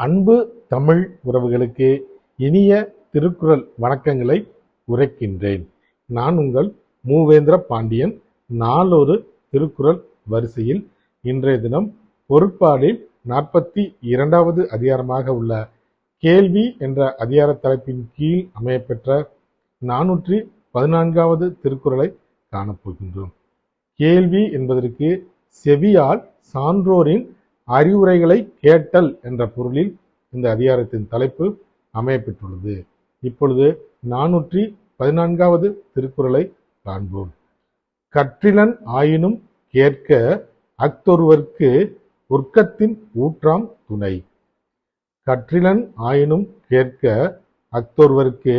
அன்பு தமிழ் உறவுகளுக்கு இனிய திருக்குறள் வணக்கங்களை உரைக்கின்றேன். நான் உங்கள் மூவேந்திர பாண்டியன். நாளொரு திருக்குறள் வரிசையில் இன்றைய தினம் பொருட்பாலில் 42வது அதிகாரமாக உள்ள கேள்வி என்ற அதிகார தலைப்பின் கீழ் அமையப்பெற்ற 414வது திருக்குறளை காணப்போகின்றோம். கேள்வி என்பதற்கு செவியால் சான்றோரின் அறிவுரைகளை கேட்டல் என்ற பொருளில் இந்த அதிகாரத்தின் தலைப்பு அமையப்பெற்றுள்ளது. இப்பொழுது 414வது திருக்குறளை காண்போம். கற்றிலன் ஆயினும் கேட்க அஃதொருவர்க்கு ஒற்கத்தின் ஊற்றாம் துணை. கற்றிலன் ஆயினும் கேட்க அஃதொருவர்க்கு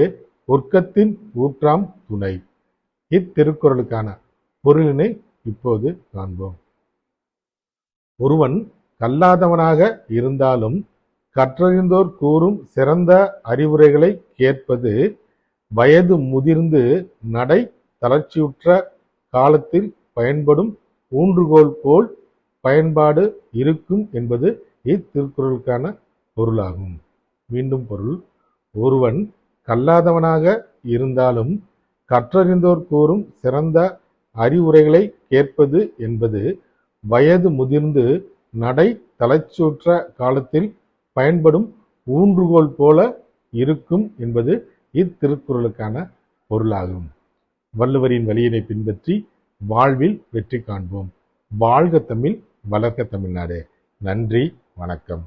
ஒற்கத்தின் ஊற்றாம் துணை. இத்திருக்குறளுக்கான பொருளினை இப்போது காண்போம். ஒருவன் கல்லாதவனாக இருந்தாலும் கற்றறிந்தோர் கூறும் சிறந்த அறிவுரைகளை கேட்பது வயது முதிர்ந்து நடை தளர்ச்சியுற்ற காலத்தில் பயன்படும் ஊன்றுகோல் போல் பயன்பாடு இருக்கும் என்பது இத்திருக்குறளுக்கான பொருளாகும். மீண்டும் பொருள்: ஒருவன் கல்லாதவனாக இருந்தாலும் கற்றறிந்தோர் கூறும் சிறந்த அறிவுரைகளை கேட்பது என்பது வயது முதிர்ந்து நடை தளர்ச்சியுற்ற காலத்தில் பயன்படும் ஊன்றுகோல் போல இருக்கும் என்பது இத்திருக்குறளுக்கான பொருளாகும். வள்ளுவரின் வழியினை பின்பற்றி வாழ்வில் வெற்றி காண்போம். வாழ்க தமிழ், வளர்க தமிழ்நாடு. நன்றி, வணக்கம்.